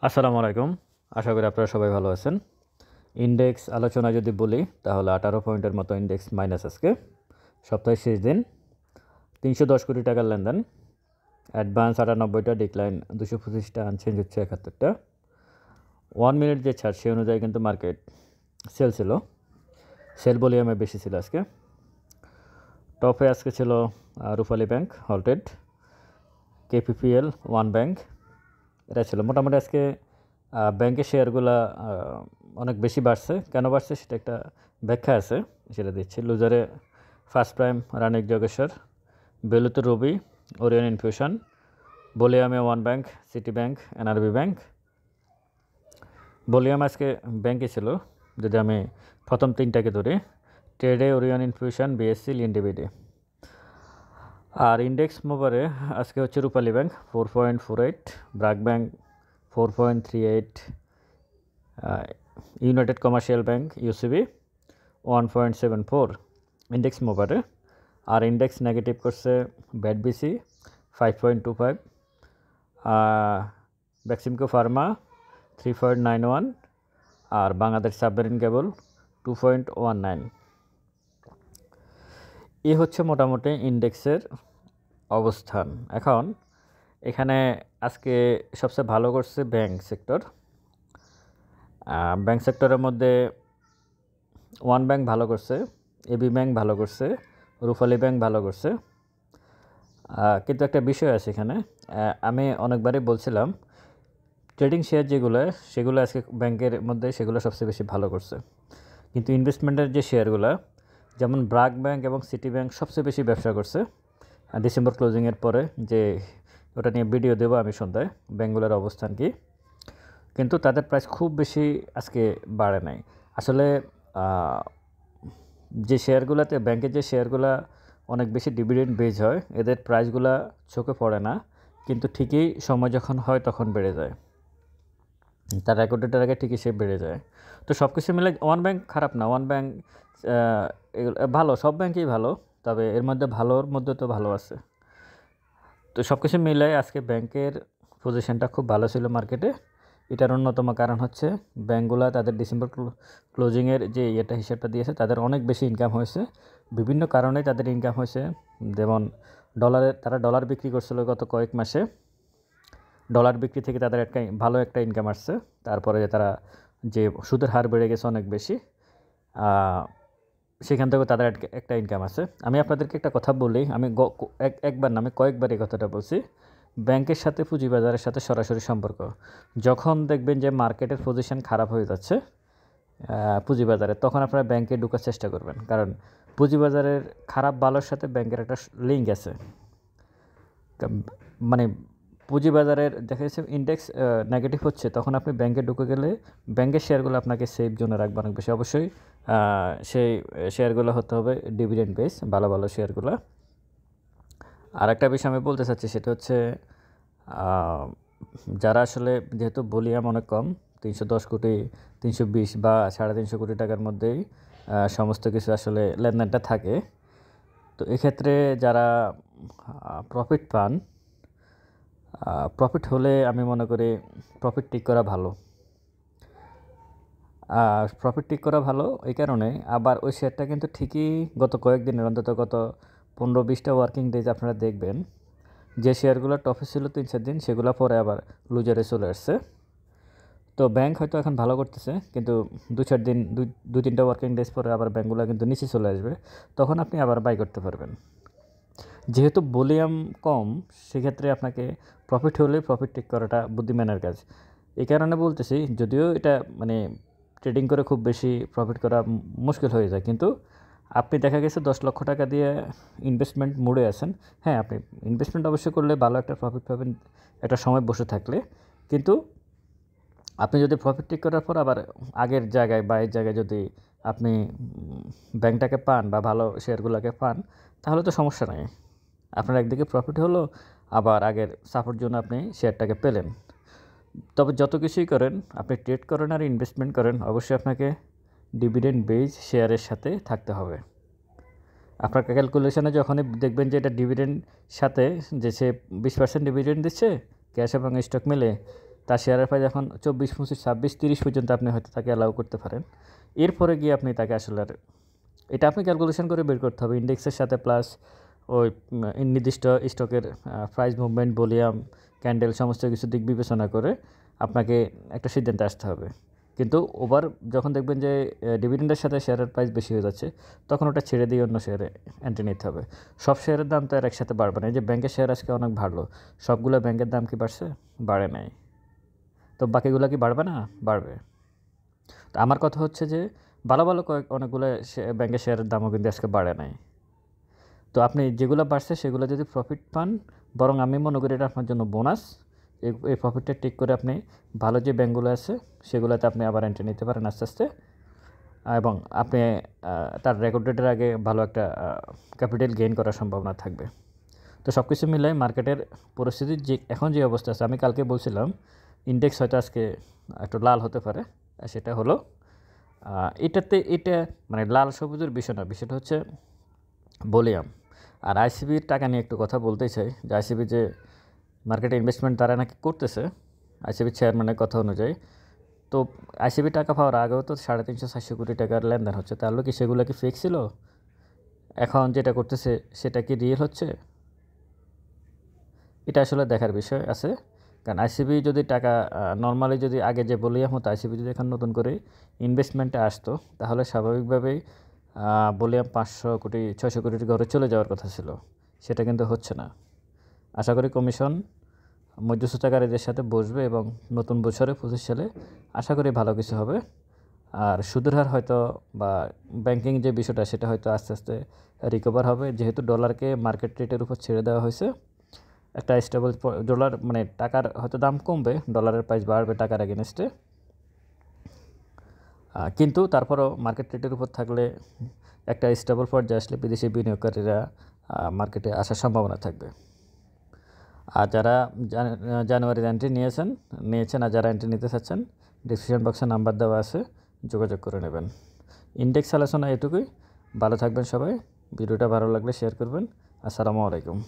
আসসালামু আলাইকুম। আশা করি আপনারা সবাই ভালো আছেন। ইনডেক্স আলোচনা যদি বলি তাহলে 18 পয়েন্টের মতো ইনডেক্স মাইনাস আজকে। সপ্তাহের শেষ দিন 310 কোটি টাকার লেনদেন। অ্যাডভান্স 98টা, ডিক্লাইন 225টা, আনচেঞ্জ হচ্ছে 71টা। 1 মিনিট যে ছাড় সে অনুযায়ী কিন্তু মার্কেট সেল ছিল। সেল ভলিউমে বেশি ছিল আজকে। টপে আজকে ছিল Rupali bank halted, KPPL, one bank, এটা ছিল মোটামুটি আজকে ব্যাংকের শেয়ারগুলো অনেক বেশি বাড়ছে। কেন বাড়ছে সেটা একটা ব্যাখ্যা আছে, সেটা দিচ্ছি। লুজারে ফার্স্ট প্রাইম, রানিক জগেশ্বর, বেলুতে রবি, ওরিয়ন ইনফিউশন, বলিয়ামে one bank, city bank, NRB bank. Volume আজকে ব্যাংকে ছিল। যদি আমি প্রথম তিনটাকে ধরি, ট্রেডে ওরিয়ন ইনফিউশন, বিএসসি, লিন্ডিবিডি। আর ইন্ডেক্স মুভারে আজকে হচ্ছে Rupali bank 4.48, BRAC bank 4.38, united commercial bank UCB 1.74 index মুভারে। আর ইন্ডেক্স নেগেটিভ করছে ব্যাডবিসি 5.25, বেক্সিমকো ফার্মা 3.91, আর বাংলাদেশ সাবমেরিন কেবল 2.19। এই হচ্ছে মোটামুটি ইন্ডেক্সের অবস্থান। এখন এখানে আজকে সবচেয়ে ভালো করছে ব্যাংক সেক্টর। ব্যাংক সেক্টরের মধ্যে ওয়ান ব্যাংক ভালো করছে, এবি ব্যাংক ভালো করছে, রূপালী ব্যাংক ভালো করছে। কিন্তু একটা বিষয় আছে এখানে, আমি অনেকবারই বলছিলাম ট্রেডিং শেয়ার যেগুলো সেগুলো আজকে ব্যাংকের মধ্যে সেগুলো সবচেয়ে বেশি ভালো করছে। কিন্তু ইনভেস্টমেন্টের যে শেয়ারগুলো, যেমন ব্রাক ব্যাংক এবং সিটি ব্যাংক সবচেয়ে বেশি ব্যবসা করছে ডিসেম্বর ক্লোজিংয়ের পরে। যে ওটা নিয়ে ভিডিও দেবো আমি সন্ধ্যায়, ব্যাংকগুলোর অবস্থান কি। কিন্তু তাদের প্রাইস খুব বেশি আজকে বাড়ে নাই আসলে। যে শেয়ারগুলোতে ব্যাংকের যে শেয়ারগুলো অনেক বেশি ডিভিডেন্ড বেজ হয়, এদের প্রাইসগুলো চোখে পড়ে না, কিন্তু ঠিকই সময় যখন হয় তখন বেড়ে যায়। তার রেকর্ডের আগে ঠিকই সে বেড়ে যায়। তো সব কিছু মিলে ওয়ান ব্যাংক খারাপ না, ওয়ান ব্যাংক ভালো, সব ব্যাংকই ভালো, তবে এর মধ্যে ভালোর মধ্যে তো ভালো আছে। তো সব কিছু মিলে আজকে ব্যাংকের পজিশনটা খুব ভালো ছিল মার্কেটে। এটার অন্যতম কারণ হচ্ছে ব্যাংকগুলো তাদের ডিসেম্বর ক্লোজিংয়ের যে হিসাবটা দিয়েছে, তাদের অনেক বেশি ইনকাম হয়েছে। বিভিন্ন কারণে তাদের ইনকাম হয়েছে, যেমন তারা ডলার বিক্রি করছিল গত কয়েক মাসে। ডলার বিক্রি থেকে তাদের ভালো একটা ইনকাম আসছে। তারপরে তারা যে সুদের হার বেড়ে গেছে অনেক বেশি, সেখান থেকেও তাদের একটা ইনকাম আছে। আমি আপনাদেরকে একটা কথা বলি, আমি একবার না, আমি কয়েকবার এই কথাটা বলছি। ব্যাংকের সাথে পুঁজিবাজারের সাথে সরাসরি সম্পর্ক। যখন দেখবেন যে মার্কেটের পজিশন খারাপ হয়ে যাচ্ছে পুঁজিবাজারে, তখন আপনারা ব্যাংকে ঢোকার চেষ্টা করবেন, কারণ পুঁজিবাজারের খারাপ ভালোর সাথে ব্যাংকের একটা লিঙ্ক আছে। মানে পুঁজিবাজারের দেখা যাচ্ছে ইন্ডেক্স নেগেটিভ হচ্ছে, তখন আপনি ব্যাংকে ঢুকে গেলে ব্যাংকের শেয়ারগুলো আপনাকে সেফ জোনে রাখবে অনেক বেশি। অবশ্যই সেই শেয়ারগুলো হতে হবে ডিভিডেন্ড বেস, ভালো ভালো শেয়ারগুলো। আর একটা বিষয় আমি বলতে চাচ্ছি, সেটা হচ্ছে যারা আসলে, যেহেতু ভলিউম অনেক কম, 310 কোটি, 320 বা 350 কোটি টাকার মধ্যেই সমস্ত কিছু আসলে লেনদেনটা থাকে। তো এক্ষেত্রে যারা প্রফিট পান, প্রফিট হলে আমি মনে করি প্রফিট টিক করা ভালো। প্রফিট টিক করা ভালো এই কারণে, আবার ওই শেয়ারটা কিন্তু ঠিকই গত কয়েকদিনের, অন্তত গত 15-20টা ওয়ার্কিং ডেজ আপনারা দেখবেন যে শেয়ারগুলো টপে ছিল 3-4 দিন, সেগুলো পরে আবার লুজারে চলে আসছে। তো ব্যাংক হয়তো এখন ভালো করতেছে, কিন্তু 2-4 দিন, 2-3টা ওয়ার্কিং ডেজ পরে আবার ব্যাংকগুলো কিন্তু নিচে চলে আসবে, তখন আপনি আবার বাই করতে পারবেন। যেহেতু ভলিউম কম, সেক্ষেত্রে আপনাকে প্রফিট হলে প্রফিট টেক করাটা বুদ্ধিমানের কাজ। এই কারণে বলতেছি, যদিও এটা মানে ট্রেডিং করে খুব বেশি প্রফিট করা মুশকিল হয়ে যায়, কিন্তু আপনি দেখা গেছে 10 লক্ষ টাকা দিয়ে ইনভেস্টমেন্ট মোড়ে আছেন। হ্যাঁ, আপনি ইনভেস্টমেন্ট অবশ্যই করলে ভালো একটা প্রফিট পাবেন একটা সময় বসে থাকলে, কিন্তু আপনি যদি প্রফিট টেক করার পর আবার আগের জায়গায় বা এর জায়গায় যদি আপনি ব্যাংকটাকে পান বা ভালো শেয়ারগুলোকে পান, তাহলে তো সমস্যা নাই। আপনার একদিকে প্রফিট হলো, আবার আগের সাপোর্ট জন্য আপনি শেয়ারটাকে পেলেন। তবে যত কিছুই করেন, আপনি ট্রেড করেন আর ইনভেস্টমেন্ট করেন, অবশ্যই আপনাকে ডিভিডেন্ড বেজ শেয়ারের সাথে থাকতে হবে। আপনার ক্যালকুলেশনে যখনই দেখবেন যে এটা ডিভিডেন্ড সাথে, যে সে 20% ডিভিডেন্ড দিচ্ছে ক্যাশ এবং স্টক মিলে, তার শেয়ারের প্রাইস এখন 24, 25, 26, 30 পর্যন্ত আপনি হয়তো তাকে অ্যালাউ করতে পারেন। এরপরে গিয়ে আপনি তাকে আসলে আর এটা আপনি ক্যালকুলেশন করে বের করতে হবে ইন্ডেক্সের সাথে, প্লাস ওই নির্দিষ্ট স্টকের প্রাইস মুভমেন্ট, ভলিউম, ক্যান্ডেল সমস্ত কিছু দিক বিবেচনা করে আপনাকে একটা সিদ্ধান্তে আসতে হবে। কিন্তু ওভার যখন দেখবেন যে ডিভিডেন্ডের সাথে শেয়ারের প্রাইস বেশি হয়ে যাচ্ছে, তখন ওটা ছেড়ে দিয়ে অন্য শেয়ারে এন্ট্রি নিতে হবে। সব শেয়ারের দাম তো আর একসাথে বাড়বে না। এই যে ব্যাংকের শেয়ার আজকে অনেক বাড়লো, সবগুলো ব্যাংকের দাম কি বাড়ছে? বাড়ে নাই। তো বাকিগুলো কি বাড়বে না? বাড়বে। তো আমার কথা হচ্ছে যে ভালো ভালো অনেকগুলো ব্যাংকের শেয়ারের দামও কিন্তু আজকে বাড়ে নাই। তো আপনি যেগুলো বাড়ছে সেগুলো যদি প্রফিট পান, বরং আমি মনে করি এটা আপনার জন্য বোনাস। এই প্রফিটটা টেক করে আপনি ভালো যে ব্যাংকগুলো আছে সেগুলোতে আপনি আবার এন্ট্রি নিতে পারেন আস্তে আস্তে, এবং আপনি তার রেকর্ড ডেটের আগে ভালো একটা ক্যাপিটাল গেইন করার সম্ভাবনা থাকবে। তো সব কিছু মিলাই মার্কেটের পরিস্থিতি যে এখন যে অবস্থা আছে, আমি কালকে বলছিলাম ইন্ডেক্স হয়তো আজকে একটু লাল হতে পারে, সেটা হলো এটা মানে লাল সবুজের বিষয় না, বিষয়টা হচ্ছে ভলিউম। আর আইসিবির টাকা নিয়ে একটু কথা বলতেই চাই, যে আইসিবি যে মার্কেটে ইনভেস্টমেন্ট তারা নাকি করতেছে আইসিবির চেয়ারম্যানের কথা অনুযায়ী, তো আইসিবি টাকা পাওয়ার আগেও তো 350-400 কোটি টাকার লেনদেন হচ্ছে, তাহলে কি সেগুলো কি ফেক ছিল? এখন যেটা করতেছে সেটা কি রিয়েল হচ্ছে? এটা আসলে দেখার বিষয় আছে। কারণ আইসিবি যদি টাকা নর্মালি যদি আগে যে ভলিউম হতো, আইসিবি যদি এখন নতুন করে ইনভেস্টমেন্টে আসতো, তাহলে স্বাভাবিকভাবেই ভলিউম 500 কোটি 600 কোটির ঘরে চলে যাওয়ার কথা ছিল। সেটা কিন্তু হচ্ছে না। আশা করি কমিশন মধ্যস্থতাকারীদের সাথে বসবে এবং নতুন বছরে 25 সালে আশা করি ভালো কিছু হবে। আর সুদের হার হয়তো বা ব্যাংকিং যে বিষয়টা সেটা হয়তো আস্তে আস্তে রিকভার হবে, যেহেতু ডলারকে মার্কেট রেটের উপর ছেড়ে দেওয়া হয়েছে। একটা স্টেবল ডলার মানে টাকার হয়তো দাম কমবে, ডলারের প্রাইস বাড়বে টাকার এগেনস্টে, কিন্তু তারপরও মার্কেট রেটের উপর থাকলে একটা স্টেবল পর্যায়ে আসলে বিদেশি বিনিয়োগকারীরা মার্কেটে আসার সম্ভাবনা থাকবে। আর যারা জানুয়ারির এন্ট্রি নিয়েছেন আর যারা এন্ট্রি নিতে চাচ্ছেন, ডিসক্রিপশন বক্সে নাম্বার দেওয়া আছে, যোগাযোগ করে নেবেন। ইন্ডেক্স আলোচনা এটুকুই। ভালো থাকবেন সবাই। ভিডিওটা ভালো লাগলে শেয়ার করবেন। আসসালামু আলাইকুম।